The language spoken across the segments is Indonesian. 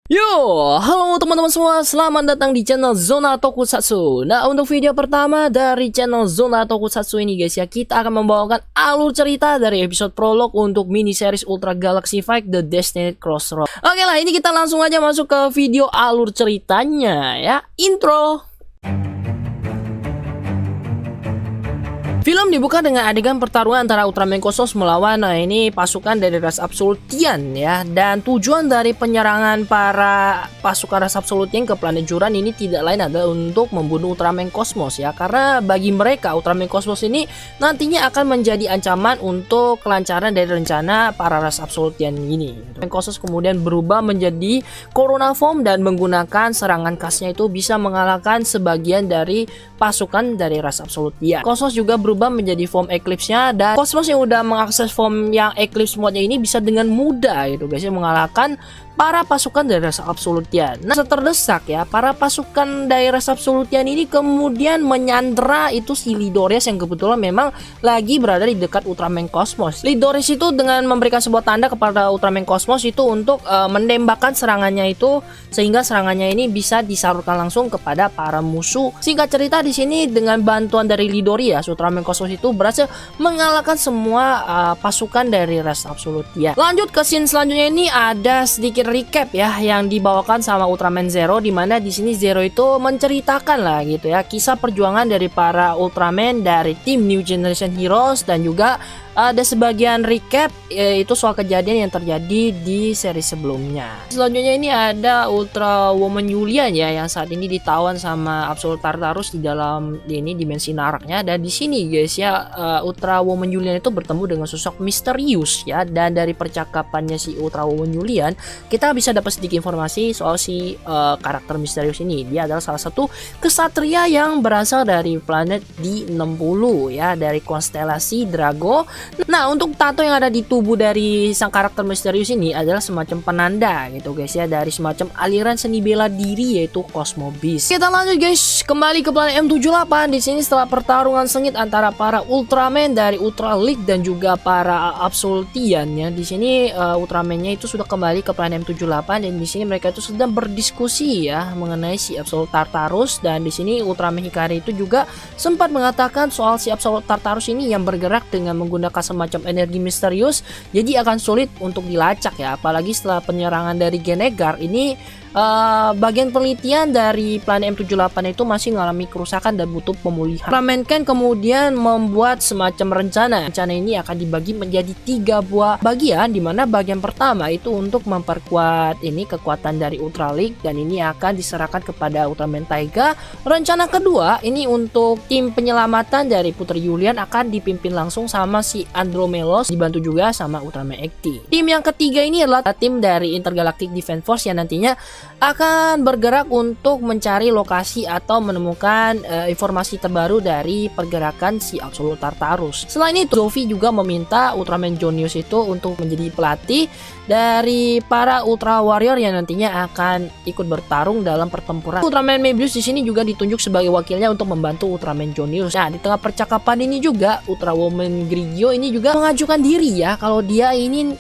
Yo, halo teman-teman semua, selamat datang di channel Zona Tokusatsu. Nah, untuk video pertama dari channel Zona Tokusatsu ini guys ya, kita akan membawakan alur cerita dari episode prolog untuk mini series Ultra Galaxy Fight The Destined Crossroad. Oke lah, ini kita langsung aja masuk ke video alur ceritanya ya. Intro. Film dibuka dengan adegan pertarungan antara Ultraman Cosmos melawan ini pasukan dari ras Absolutian ya, dan tujuan dari penyerangan para pasukan ras Absolutian ke planet Juran ini tidak lain adalah untuk membunuh Ultraman Cosmos ya, karena bagi mereka Ultraman Cosmos ini nantinya akan menjadi ancaman untuk kelancaran dari rencana para ras Absolutian ini. Ultraman Cosmos kemudian berubah menjadi Corona Form dan menggunakan serangan khasnya itu bisa mengalahkan sebagian dari pasukan dari ras Absolutian. Cosmos juga berubah menjadi form Eclipse-nya, dan Cosmos yang udah mengakses form yang Eclipse mode-nya ini bisa dengan mudah gitu guys ya mengalahkan para pasukan dari ras Absolutian. Nah, terdesak ya, para pasukan dari ras Absolutian ini kemudian menyandera itu si Lidorius yang kebetulan memang lagi berada di dekat Ultraman Cosmos. Lidorius itu dengan memberikan sebuah tanda kepada Ultraman Cosmos itu untuk menembakkan serangannya itu, sehingga serangannya ini bisa disalurkan langsung kepada para musuh. Singkat cerita di sini dengan bantuan dari Lidorius, Ultraman Cosmos itu berhasil mengalahkan semua pasukan dari ras Absolutian. Lanjut ke scene selanjutnya, ini ada sedikit recap ya yang dibawakan sama Ultraman Zero, di mana di sini Zero itu menceritakan lah gitu ya kisah perjuangan dari para Ultraman dari tim New Generation Heroes, dan juga ada sebagian recap itu soal kejadian yang terjadi di seri sebelumnya. Selanjutnya ini ada Ultra Woman Julian ya, yang saat ini ditawan sama Absolute Tartarus di dalam ini dimensi naraknya. Dan di sini guys ya, Ultra Woman Julian itu bertemu dengan sosok misterius ya, dan dari percakapannya si Ultra Woman Julian kita bisa dapat sedikit informasi soal si karakter misterius ini. Dia adalah salah satu kesatria yang berasal dari planet D60 ya, dari konstelasi Drago. Nah, untuk tato yang ada di tubuh dari sang karakter misterius ini adalah semacam penanda gitu guys ya, dari semacam aliran seni bela diri yaitu Cosmo Beast. Kita lanjut guys, kembali ke planet M78. Di sini setelah pertarungan sengit antara para Ultraman dari Ultra League dan juga para Absolutian ya, di sini Ultraman-nya itu sudah kembali ke planet M78, dan di sini mereka itu sedang berdiskusi ya mengenai si Absolute Tartarus. Dan di sini Ultraman Hikari itu juga sempat mengatakan soal si Absolute Tartarus ini yang bergerak dengan menggunakan semacam energi misterius, jadi akan sulit untuk dilacak ya, apalagi setelah penyerangan dari Genegar ini. Bagian penelitian dari planet M78 itu masih mengalami kerusakan dan butuh pemulihan. Ultraman Ken kemudian membuat semacam rencana. Rencana ini akan dibagi menjadi 3 buah bagian, dimana bagian pertama itu untuk memperkuat ini kekuatan dari Ultra League, dan ini akan diserahkan kepada Ultraman Taiga. Rencana kedua ini untuk tim penyelamatan dari Putri Julian akan dipimpin langsung sama si Andromelos, dibantu juga sama Ultraman Ekti. Tim yang ketiga ini adalah tim dari Intergalactic Defense Force yang nantinya akan bergerak untuk mencari lokasi atau menemukan informasi terbaru dari pergerakan si Absolute Tartarus. Selain itu, Zofi juga meminta Ultraman Jonius itu untuk menjadi pelatih dari para Ultra Warrior yang nantinya akan ikut bertarung dalam pertempuran. Ultraman Mebius di sini juga ditunjuk sebagai wakilnya untuk membantu Ultraman Jonius. Nah, di tengah percakapan ini juga Ultra Woman Grigio ini juga mengajukan diri ya, kalau dia ingin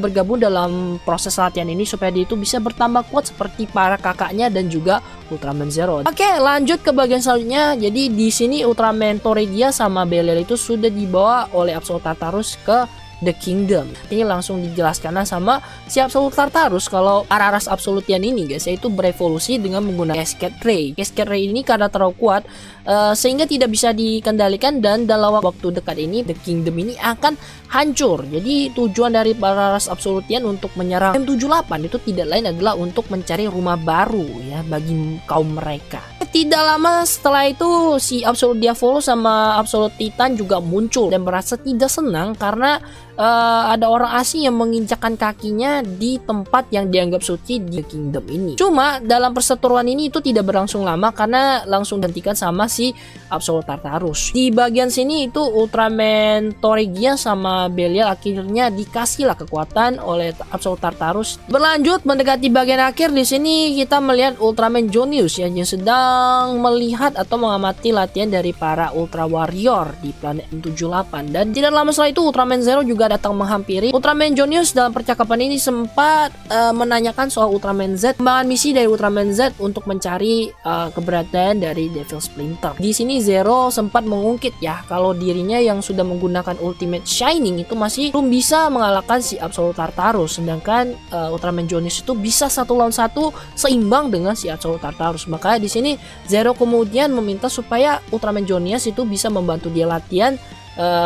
bergabung dalam proses latihan ini supaya dia itu bisa bertambah kuat seperti para kakaknya dan juga Ultraman Zero. Oke, lanjut ke bagian selanjutnya. Jadi di sini Ultraman Toregia sama Belial itu sudah dibawa oleh Absolute Tartarus ke The Kingdom. Ini langsung dijelaskan sama si Absolute Tartarus kalau ras Absolutian ini guys yaitu berevolusi dengan menggunakan Cascade Ray. Cascade Ray ini karena terlalu kuat sehingga tidak bisa dikendalikan, dan dalam waktu dekat ini The Kingdom ini akan hancur. Jadi tujuan dari para ras Absolutian untuk menyerang M78 itu tidak lain adalah untuk mencari rumah baru ya bagi kaum mereka. Tidak lama setelah itu si Absolute Diavolo sama Absolute Titan juga muncul dan merasa tidak senang karena ada orang asing yang menginjakkan kakinya di tempat yang dianggap suci di Kingdom ini. Cuma dalam perseteruan ini itu tidak berlangsung lama karena langsung dihentikan sama si Absolute Tartarus. Di bagian sini itu Ultraman Toregia sama Belial akhirnya dikasihlah kekuatan oleh Absolute Tartarus. Berlanjut mendekati bagian akhir, di sini kita melihat Ultraman Jonius yang sedang melihat atau mengamati latihan dari para Ultra Warrior di planet M78, dan tidak lama setelah itu Ultraman Zero juga juga datang menghampiri Ultraman Jonius. Dalam percakapan ini sempat menanyakan soal Ultraman Z, kembangan misi dari Ultraman Z untuk mencari keberadaan dari Devil Splinter. Di sini Zero sempat mengungkit ya kalau dirinya yang sudah menggunakan Ultimate Shining itu masih belum bisa mengalahkan si Absolute Tartarus, sedangkan Ultraman Jonius itu bisa 1 lawan 1 seimbang dengan si Absolute Tartarus. Makanya di sini Zero kemudian meminta supaya Ultraman Jonius itu bisa membantu dia latihan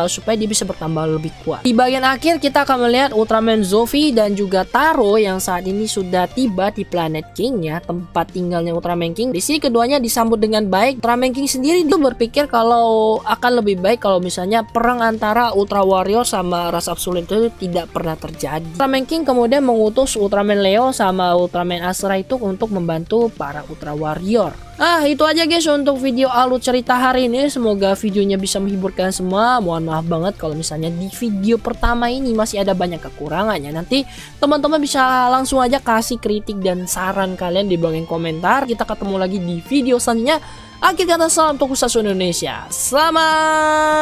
supaya dia bisa bertambah lebih kuat. Di bagian akhir kita akan melihat Ultraman Zofi dan juga Taro yang saat ini sudah tiba di Planet King ya, tempat tinggalnya Ultraman King. Di sini keduanya disambut dengan baik. Ultraman King sendiri itu berpikir kalau akan lebih baik kalau misalnya perang antara Ultra Warrior sama ras Absolute itu tidak pernah terjadi. Ultraman King kemudian mengutus Ultraman Leo sama Ultraman Asura itu untuk membantu para Ultra Warrior. Itu aja guys untuk video alur cerita hari ini. Semoga videonya bisa menghibur kalian semua. Mohon maaf banget kalau misalnya di video pertama ini masih ada banyak kekurangannya. Nanti teman-teman bisa langsung aja kasih kritik dan saran kalian di bagian komentar. Kita ketemu lagi di video selanjutnya. Akhir kata salam untuk Usaha Indonesia. Selamat